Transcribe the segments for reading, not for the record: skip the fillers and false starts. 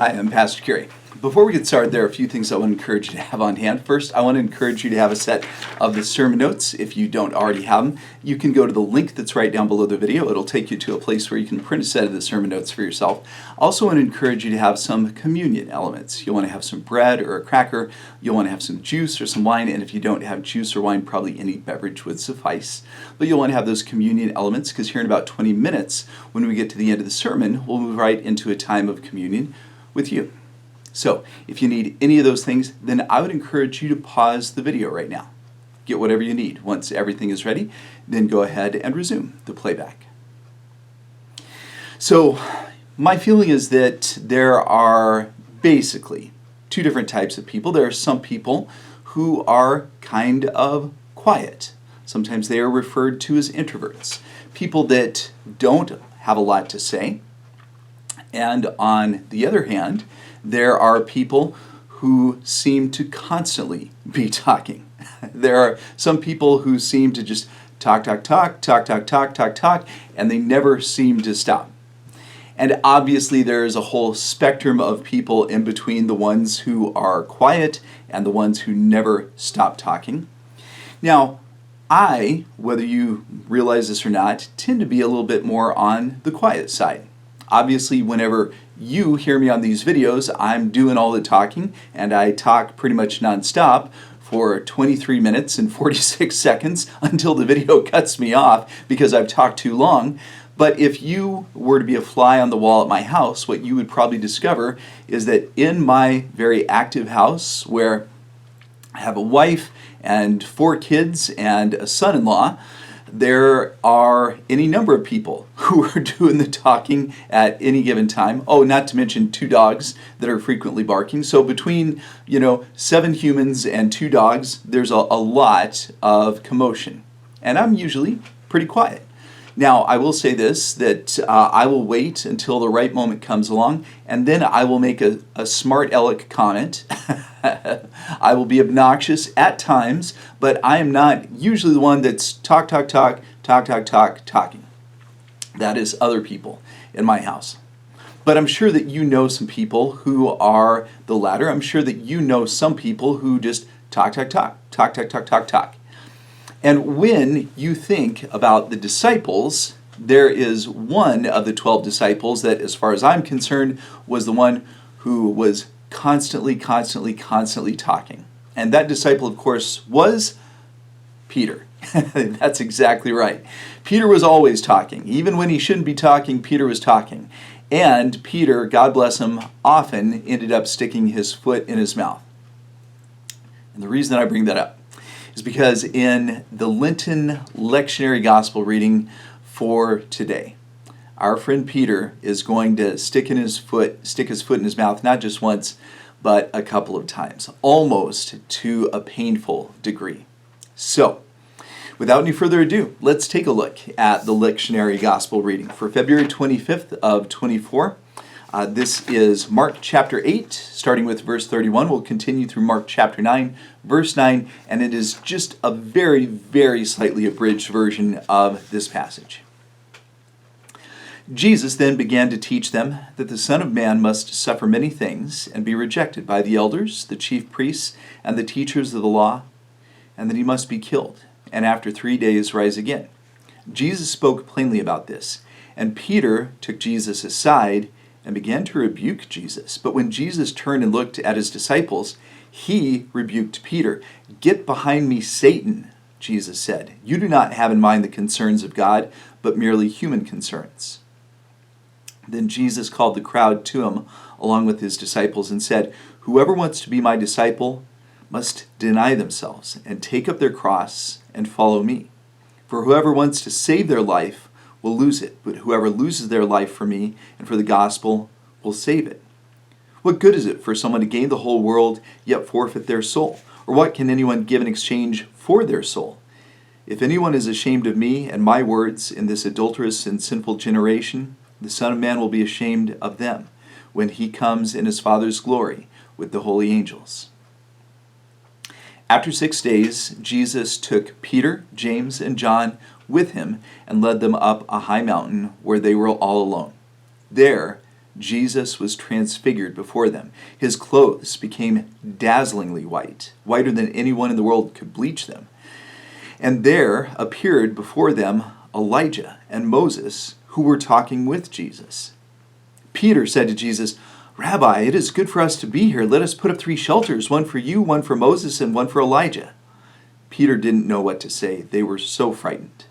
Hi, I'm Pastor Kerry. Before we get started, there are a few things I want to encourage you to have on hand. First, I want to encourage you to have a set of the sermon notes. If you don't already have them, you can go to the link that's right down below the video. It'll take you to a place where you can print a set of the sermon notes for yourself. I also want to encourage you to have some communion elements. You'll want to have some bread or a cracker. You'll want to have some juice or some wine. And if you don't have juice or wine, probably any beverage would suffice. But you'll want to have those communion elements because here in about 20 minutes, when we get to the end of the sermon, we'll move right into a time of communion with you. So, if you need any of those things, then I would encourage you to pause the video right now. Get whatever you need. Once everything is ready, then go ahead and resume the playback. So, my feeling is that there are basically two different types of people. There are some people who are kind of quiet. Sometimes they are referred to as introverts. People that don't have a lot to say. And on the other hand, there are people who seem to constantly be talking. There are some people who seem to just talk, and they never seem to stop. And obviously there's a whole spectrum of people in between the ones who are quiet and the ones who never stop talking. Now, I, whether you realize this or not, tend to be a little bit more on the quiet side. Obviously, whenever you hear me on these videos, I'm doing all the talking, and I talk pretty much nonstop for 23 minutes and 46 seconds until the video cuts me off because I've talked too long. But if you were to be a fly on the wall at my house, what you would probably discover is that in my very active house, where I have a wife and 4 kids and a son-in-law, there are any number of people who are doing the talking at any given time. Oh, not to mention 2 dogs that are frequently barking. So between, 7 humans and 2 dogs, there's a lot of commotion. And I'm usually pretty quiet. Now, I will say this, that I will wait until the right moment comes along, and then I will make a smart aleck comment. I will be obnoxious at times, but I am not usually the one that's talking. That is other people in my house. But I'm sure that you know some people who are the latter. I'm sure that you know some people who just talk. And when you think about the disciples, there is one of the 12 disciples that, as far as I'm concerned, was the one who was constantly talking. And that disciple, of course, was Peter. That's exactly right. Peter was always talking. Even when he shouldn't be talking, Peter was talking. And Peter, God bless him, often ended up sticking his foot in his mouth. And the reason that I bring that up is because in the Lenten lectionary gospel reading for today, our friend Peter is going to stick his foot in his mouth not just once, but a couple of times, almost to a painful degree. So, without any further ado, let's take a look at the lectionary gospel reading for February 25th of 24. This is Mark chapter 8, starting with verse 31. We'll continue through Mark chapter 9, verse 9, and it is just a very, very slightly abridged version of this passage. Jesus then began to teach them that the Son of Man must suffer many things and be rejected by the elders, the chief priests, and the teachers of the law, and that he must be killed, and after 3 days rise again. Jesus spoke plainly about this, and Peter took Jesus aside and began to rebuke Jesus. But when Jesus turned and looked at his disciples, he rebuked Peter. "Get behind me, Satan," Jesus said. "You do not have in mind the concerns of God, but merely human concerns." Then Jesus called the crowd to him along with his disciples and said, "Whoever wants to be my disciple must deny themselves and take up their cross and follow me. For whoever wants to save their life will lose it, but whoever loses their life for me and for the gospel will save it. What good is it for someone to gain the whole world yet forfeit their soul? Or what can anyone give in exchange for their soul? If anyone is ashamed of me and my words in this adulterous and sinful generation, the Son of Man will be ashamed of them when he comes in his Father's glory with the holy angels." After 6 days, Jesus took Peter, James, and John with him and led them up a high mountain where they were all alone. There, Jesus was transfigured before them. His clothes became dazzlingly white, whiter than anyone in the world could bleach them. And there appeared before them Elijah and Moses, who were talking with Jesus. Peter said to Jesus, "Rabbi, it is good for us to be here. Let us put up 3 shelters, one for you, one for Moses, and one for Elijah." Peter didn't know what to say. They were so frightened.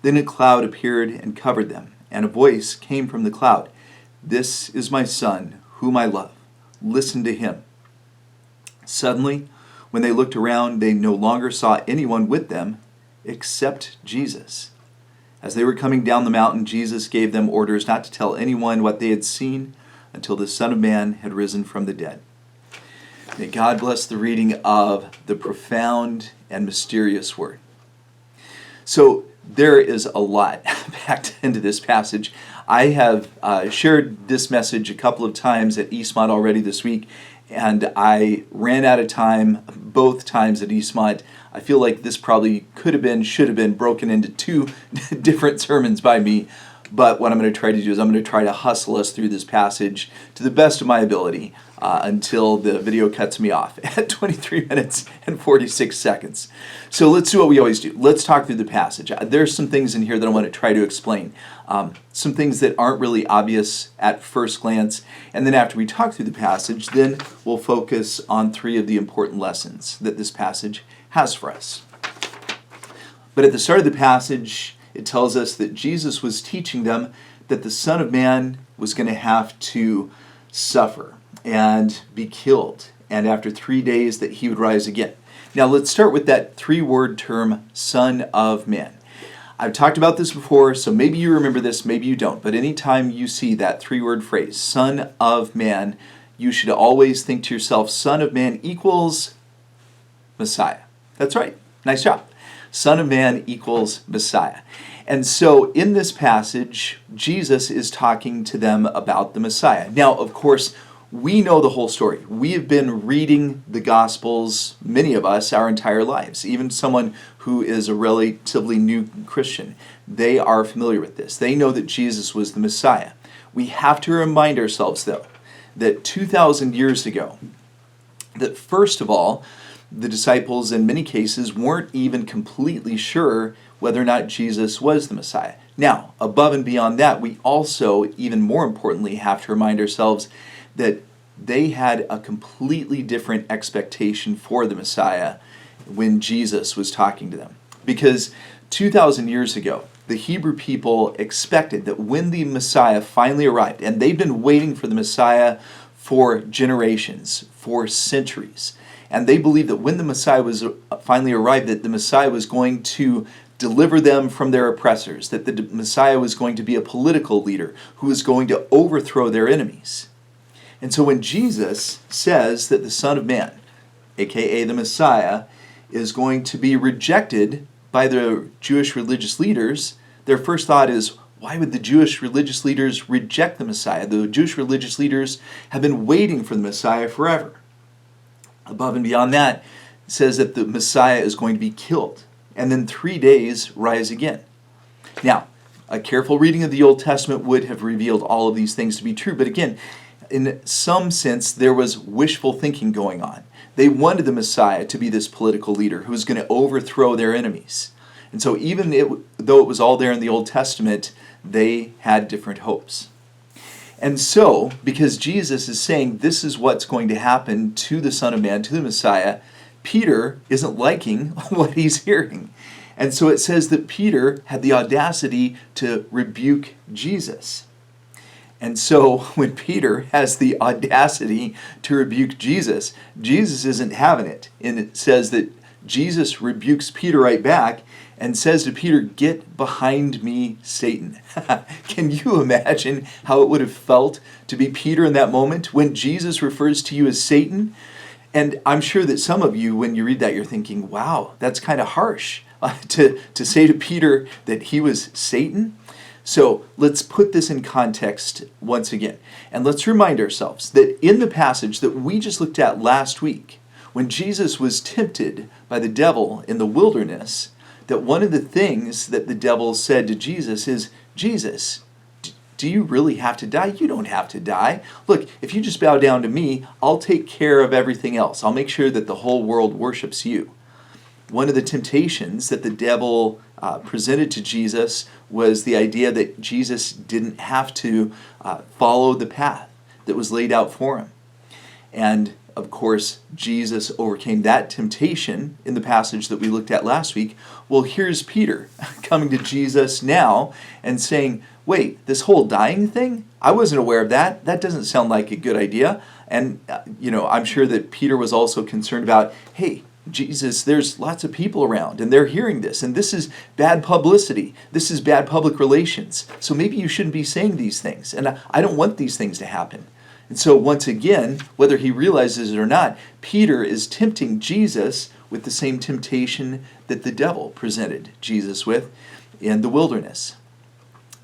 Then a cloud appeared and covered them, and a voice came from the cloud. "This is my son, whom I love. Listen to him." Suddenly, when they looked around, they no longer saw anyone with them except Jesus. As they were coming down the mountain, Jesus gave them orders not to tell anyone what they had seen until the Son of Man had risen from the dead. May God bless the reading of the profound and mysterious word. So there is a lot packed into this passage. I have shared this message a couple of times at Eastmont already this week, and I ran out of time both times at Eastmont. I feel like this probably should have been broken into 2 different sermons by me. But what I'm going to try to do is I'm going to try to hustle us through this passage to the best of my ability until the video cuts me off at 23 minutes and 46 seconds. So let's do what we always do. Let's talk through the passage. There's some things in here that I want to try to explain. Some things that aren't really obvious at first glance. And then after we talk through the passage, then we'll focus on 3 of the important lessons that this passage has for us. But at the start of the passage, it tells us that Jesus was teaching them that the Son of Man was going to have to suffer and be killed, and after 3 days that he would rise again. Now let's start with that 3-word term, Son of Man. I've talked about this before, so maybe you remember this, maybe you don't, but anytime you see that 3-word phrase, Son of Man, you should always think to yourself, Son of Man equals Messiah. That's right. Nice job. Son of Man equals Messiah. And so in this passage, Jesus is talking to them about the Messiah. Now, of course, we know the whole story. We have been reading the Gospels, many of us, our entire lives. Even someone who is a relatively new Christian, they are familiar with this. They know that Jesus was the Messiah. We have to remind ourselves, though, that 2,000 years ago, that first of all, the disciples in many cases weren't even completely sure whether or not Jesus was the Messiah. Now, above and beyond that, we also, even more importantly, have to remind ourselves that they had a completely different expectation for the Messiah when Jesus was talking to them. Because 2,000 years ago, the Hebrew people expected that when the Messiah finally arrived, and they'd been waiting for the Messiah for generations, for centuries, and they believed that when the Messiah was finally arrived, that the Messiah was going to deliver them from their oppressors, that the Messiah was going to be a political leader who was going to overthrow their enemies. And so when Jesus says that the Son of Man, aka the Messiah, is going to be rejected by the Jewish religious leaders, their first thought is, why would the Jewish religious leaders reject the Messiah? The Jewish religious leaders have been waiting for the Messiah forever. Above and beyond that, it says that the Messiah is going to be killed, and then 3 days rise again. Now, a careful reading of the Old Testament would have revealed all of these things to be true, but again, in some sense, there was wishful thinking going on. They wanted the Messiah to be this political leader who was going to overthrow their enemies. And so even though it was all there in the Old Testament, they had different hopes. And so, because Jesus is saying this is what's going to happen to the Son of Man, to the Messiah, Peter isn't liking what he's hearing. And so it says that Peter had the audacity to rebuke Jesus. And so when Peter has the audacity to rebuke Jesus, Jesus isn't having it. And it says that Jesus rebukes Peter right back and says to Peter, "Get behind me, Satan." Can you imagine how it would have felt to be Peter in that moment when Jesus refers to you as Satan? And I'm sure that some of you, when you read that, you're thinking, wow, that's kind of harsh to say to Peter that he was Satan. So let's put this in context once again. And let's remind ourselves that in the passage that we just looked at last week, when Jesus was tempted by the devil in the wilderness, that one of the things that the devil said to Jesus is, "Jesus, Do you really have to die? You don't have to die. Look, if you just bow down to me, I'll take care of everything else. I'll make sure that the whole world worships you. One of the temptations that the devil presented to Jesus was the idea that Jesus didn't have to follow the path that was laid out for him. And of course, Jesus overcame that temptation in the passage that we looked at last week. Well, here's Peter coming to Jesus now and saying, wait, this whole dying thing? I wasn't aware of that. That doesn't sound like a good idea. And, I'm sure that Peter was also concerned about, hey, Jesus, there's lots of people around and they're hearing this, and this is bad publicity. This is bad public relations. So maybe you shouldn't be saying these things. And I don't want these things to happen. And so once again, whether he realizes it or not, Peter is tempting Jesus with the same temptation that the devil presented Jesus with in the wilderness.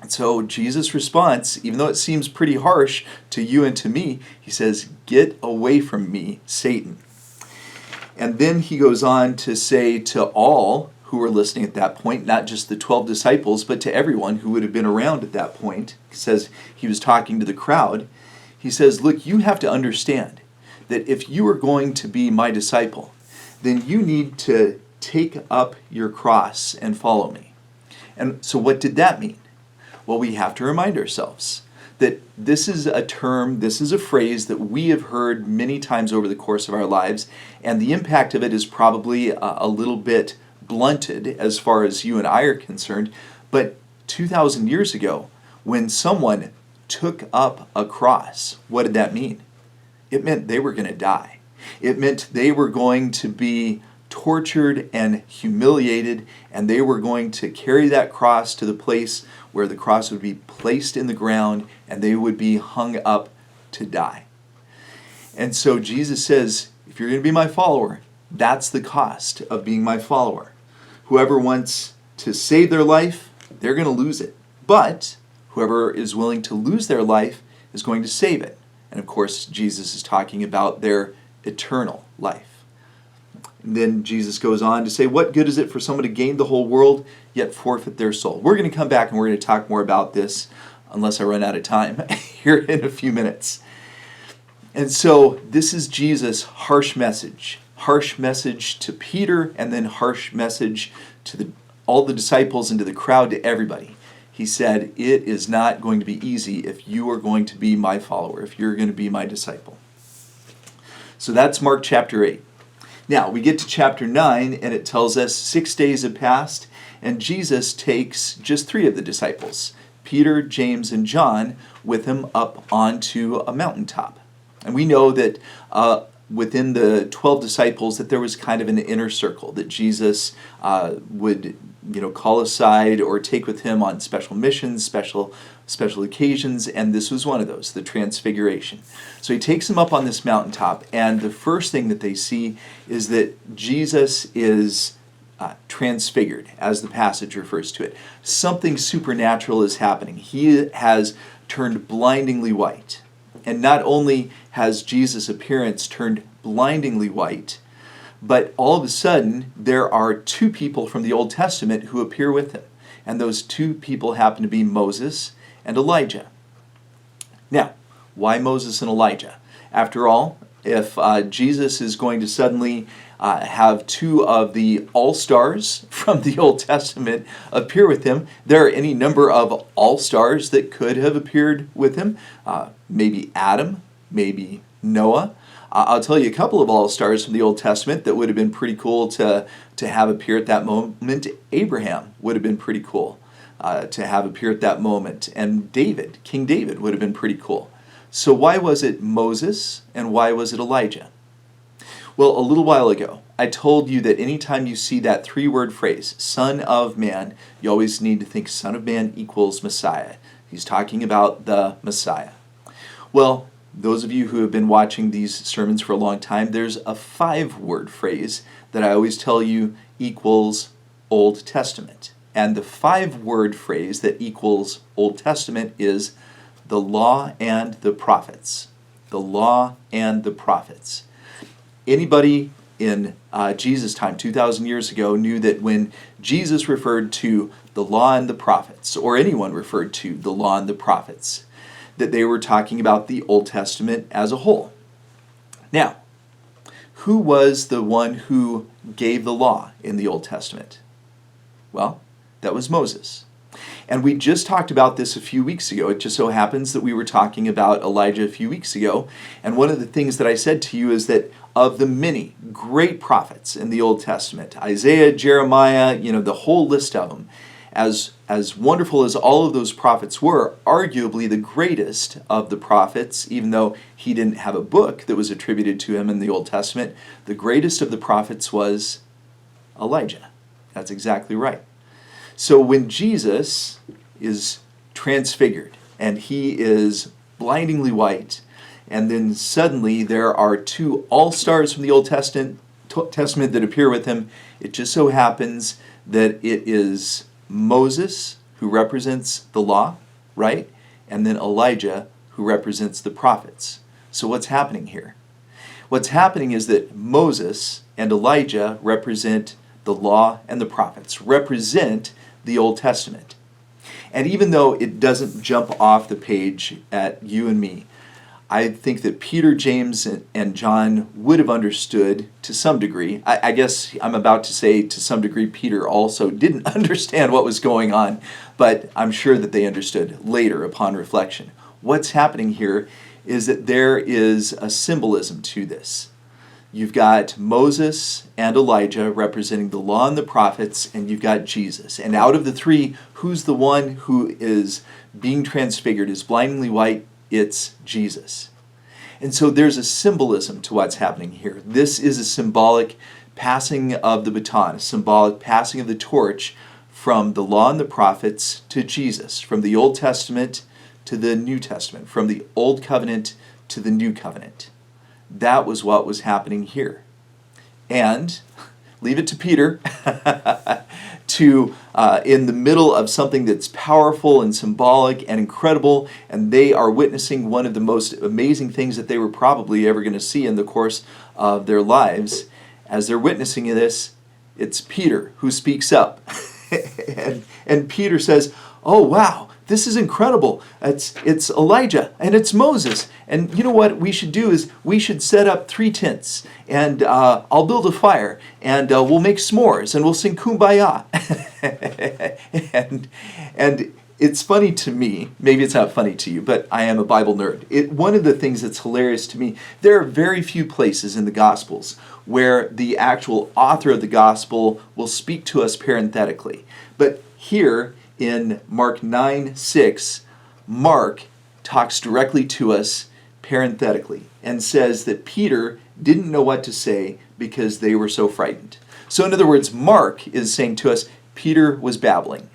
And so Jesus' response, even though it seems pretty harsh to you and to me, he says, "Get away from me, Satan." And then he goes on to say to all who were listening at that point, not just the 12 disciples, but to everyone who would have been around at that point, he says he was talking to the crowd. He says, look, you have to understand that if you are going to be my disciple, then you need to take up your cross and follow me. And so what did that mean? Well, we have to remind ourselves that this is a term, this is a phrase that we have heard many times over the course of our lives, and the impact of it is probably a little bit blunted as far as you and I are concerned. But 2,000 years ago, when someone took up a cross, what did that mean? It meant they were going to die. It meant they were going to be tortured and humiliated, and they were going to carry that cross to the place where the cross would be placed in the ground and they would be hung up to die. And so Jesus says, if you're going to be my follower, that's the cost of being my follower. Whoever wants to save their life, they're going to lose it. But whoever is willing to lose their life is going to save it. And of course, Jesus is talking about their eternal life. And then Jesus goes on to say, what good is it for someone to gain the whole world, yet forfeit their soul? We're going to come back and we're going to talk more about this, unless I run out of time here in a few minutes. And so this is Jesus' harsh message to Peter, and then harsh message to all the disciples and to the crowd, to everybody. He said, it is not going to be easy if you are going to be my follower, if you're going to be my disciple. So that's Mark chapter 8. Now, we get to chapter 9, and it tells us 6 days have passed, and Jesus takes just 3 of the disciples, Peter, James, and John, with him up onto a mountaintop. And we know that within the 12 disciples that there was kind of an inner circle that Jesus would call aside or take with him on special missions, special occasions, and this was one of those, the Transfiguration. So he takes them up on this mountaintop, and the first thing that they see is that Jesus is transfigured, as the passage refers to it. Something supernatural is happening. He has turned blindingly white. And not only has Jesus' appearance turned blindingly white, but all of a sudden there are 2 people from the Old Testament who appear with him. And those 2 people happen to be Moses and Elijah. Now, why Moses and Elijah? After all, if Jesus is going to suddenly have 2 of the all-stars from the Old Testament appear with him, there are any number of all-stars that could have appeared with him. Maybe Adam, maybe Noah. I'll tell you a couple of all-stars from the Old Testament that would have been pretty cool to have appear at that moment. Abraham would have been pretty cool to have appear at that moment. And David, King David, would have been pretty cool. So why was it Moses and why was it Elijah? Well, a little while ago, I told you that anytime you see that 3-word phrase, Son of Man, you always need to think Son of Man equals Messiah. He's talking about the Messiah. Well, those of you who have been watching these sermons for a long time, there's a 5-word phrase that I always tell you equals Old Testament. And the 5-word phrase that equals Old Testament is the law and the prophets. The law and the prophets. Anybody in Jesus' time, 2,000 years ago, knew that when Jesus referred to the law and the prophets, or anyone referred to the law and the prophets, that they were talking about the Old Testament as a whole. Now, who was the one who gave the law in the Old Testament? Well, that was Moses. And we just talked about this a few weeks ago. It just so happens that we were talking about Elijah a few weeks ago. And one of the things that I said to you is that of the many great prophets in the Old Testament, Isaiah, Jeremiah, the whole list of them, as wonderful as all of those prophets were, arguably the greatest of the prophets, even though he didn't have a book that was attributed to him in the Old Testament, the greatest of the prophets was Elijah. That's exactly right. So when Jesus is transfigured and he is blindingly white, and then suddenly there are two all-stars from the Old Testament that appear with him, it just so happens that it is Moses who represents the law, right? And then Elijah who represents the prophets. So what's happening here? What's happening is that Moses and Elijah represent the law and the prophets, represent the Old Testament. And even though it doesn't jump off the page at you and me, I think that Peter, James, and John would have understood to some degree. I guess I'm about to say to some degree Peter also didn't understand what was going on, but I'm sure that they understood later upon reflection. What's happening here is that there is a symbolism to this. You've got Moses and Elijah representing the law and the prophets, and you've got Jesus. And out of the three, who's the one who is being transfigured, is blindingly white? It's Jesus. And so there's a symbolism to what's happening here. This is a symbolic passing of the baton, a symbolic passing of the torch from the law and the prophets to Jesus, from the Old Testament to the New Testament, from the Old Covenant to the New Covenant. That was what was happening here. And leave it to Peter to, in the middle of something that's powerful and symbolic and incredible, and they are witnessing one of the most amazing things that they were probably ever going to see in the course of their lives. As they're witnessing this, it's Peter who speaks up. and Peter says, "Oh, wow, this is incredible. It's Elijah and it's Moses. And you know what we should do is we should set up 3 tents, and I'll build a fire, and we'll make s'mores, and we'll sing Kumbaya." and it's funny to me. Maybe it's not funny to you, but I am a Bible nerd. One of the things that's hilarious to me, there are very few places in the Gospels where the actual author of the Gospel will speak to us parenthetically. But here, in Mark 9:6, Mark talks directly to us parenthetically and says that Peter didn't know what to say because they were so frightened. So in other words, Mark is saying to us, Peter was babbling.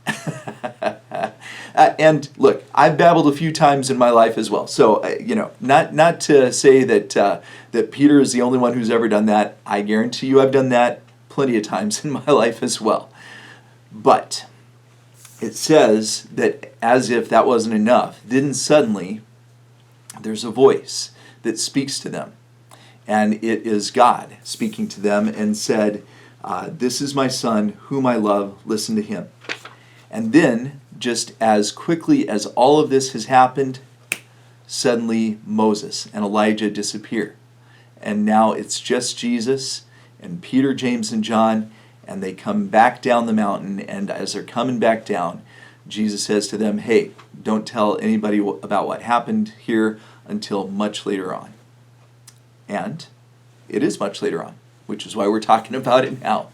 And look, I've babbled a few times in my life as well. So, not to say that Peter is the only one who's ever done that. I guarantee you I've done that plenty of times in my life as well. But it says that as if that wasn't enough, then suddenly there's a voice that speaks to them. And it is God speaking to them and said, "This is my son whom I love, listen to him." And then, just as quickly as all of this has happened, suddenly Moses and Elijah disappear. And now it's just Jesus and Peter, James, and John, and they come back down the mountain, and as they're coming back down, Jesus says to them, "Hey, don't tell anybody about what happened here until much later on." And it is much later on, which is why we're talking about it now.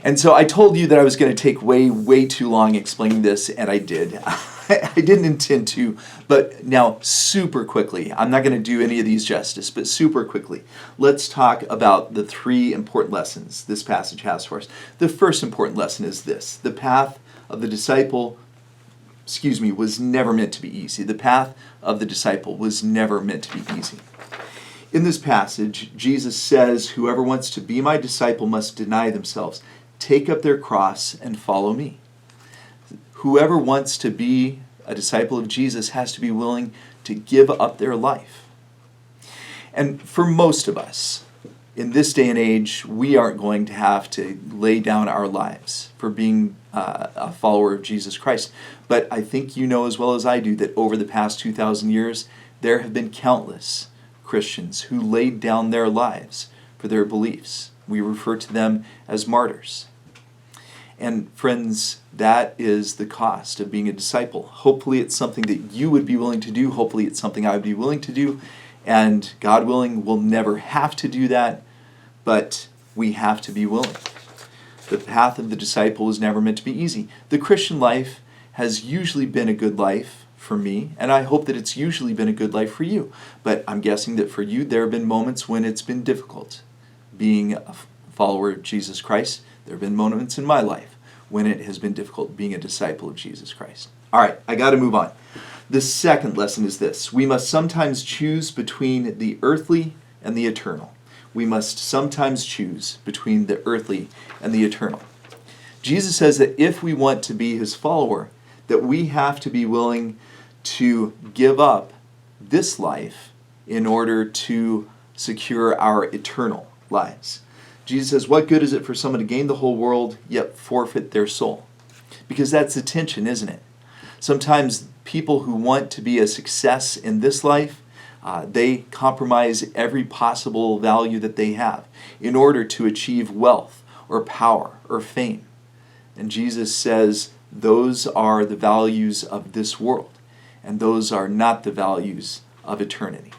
And so I told you that I was going to take way, way too long explaining this, and I did. I didn't intend to, but now super quickly, I'm not going to do any of these justice, but super quickly, let's talk about the 3 important lessons this passage has for us. The first important lesson is this: the path of the disciple, was never meant to be easy. The path of the disciple was never meant to be easy. In this passage, Jesus says, "Whoever wants to be my disciple must deny themselves, take up their cross, and follow me." Whoever wants to be a disciple of Jesus has to be willing to give up their life. And for most of us, in this day and age, we aren't going to have to lay down our lives for being a follower of Jesus Christ. But I think you know as well as I do that over the past 2,000 years, there have been countless Christians who laid down their lives for their beliefs. We refer to them as martyrs. And friends, that is the cost of being a disciple. Hopefully it's something that you would be willing to do. Hopefully it's something I would be willing to do. And God willing, we'll never have to do that, but we have to be willing. The path of the disciple is never meant to be easy. The Christian life has usually been a good life for me, and I hope that it's usually been a good life for you. But I'm guessing that for you, there have been moments when it's been difficult being a follower of Jesus Christ. There have been moments in my life when it has been difficult being a disciple of Jesus Christ. All right, I got to move on. The second lesson is this: we must sometimes choose between the earthly and the eternal. We must sometimes choose between the earthly and the eternal. Jesus says that if we want to be his follower, that we have to be willing to give up this life in order to secure our eternal lives. Jesus says, what good is it for someone to gain the whole world yet forfeit their soul? Because that's the tension, isn't it? Sometimes people who want to be a success in this life, they compromise every possible value that they have in order to achieve wealth or power or fame. And Jesus says those are the values of this world, and those are not the values of eternity.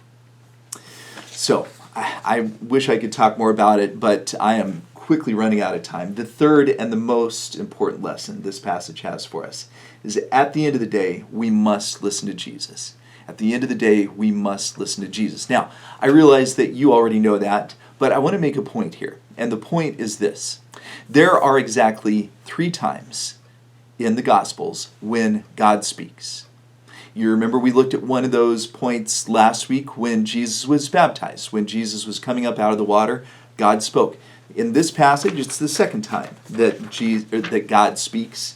So, I wish I could talk more about it, but I am quickly running out of time. The third and the most important lesson this passage has for us is that at the end of the day, we must listen to Jesus. At the end of the day, we must listen to Jesus. Now, I realize that you already know that, but I want to make a point here. And the point is this: there are exactly 3 times in the Gospels when God speaks. You remember we looked at one of those points last week when Jesus was baptized. When Jesus was coming up out of the water, God spoke. In this passage, it's the second time that God speaks.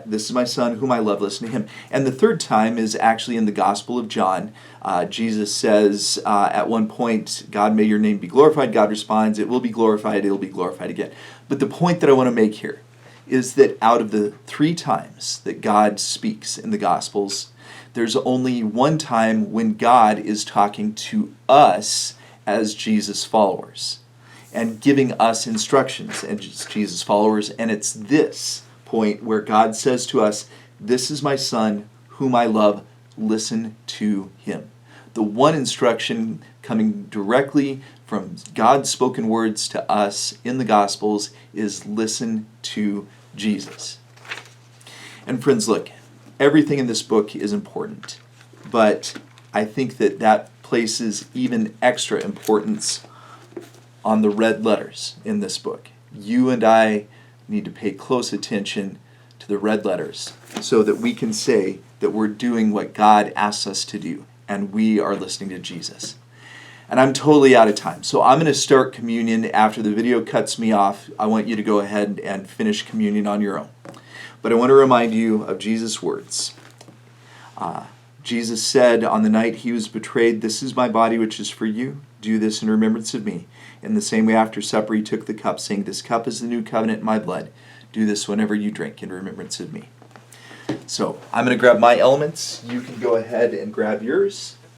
This is my son whom I love, listen to him. And the third time is actually in the Gospel of John. Jesus says at one point, God, may your name be glorified. God responds, it will be glorified, it will be glorified again. But the point that I want to make here is that out of the 3 times that God speaks in the Gospels, there's only one time when God is talking to us as Jesus followers and giving us instructions as Jesus followers. And it's this point where God says to us, this is my son whom I love, listen to him. The one instruction coming directly from God's spoken words to us in the Gospels is listen to Jesus. And friends, look, everything in this book is important, but I think that places even extra importance on the red letters in this book. You and I need to pay close attention to the red letters so that we can say that we're doing what God asks us to do and we are listening to Jesus. And I'm totally out of time, so I'm going to start communion after the video cuts me off. I want you to go ahead and finish communion on your own. But I want to remind you of Jesus' words. Jesus said on the night he was betrayed, this is my body which is for you. Do this in remembrance of me. In the same way after supper he took the cup, saying, this cup is the new covenant in my blood. Do this whenever you drink in remembrance of me. So I'm going to grab my elements. You can go ahead and grab yours.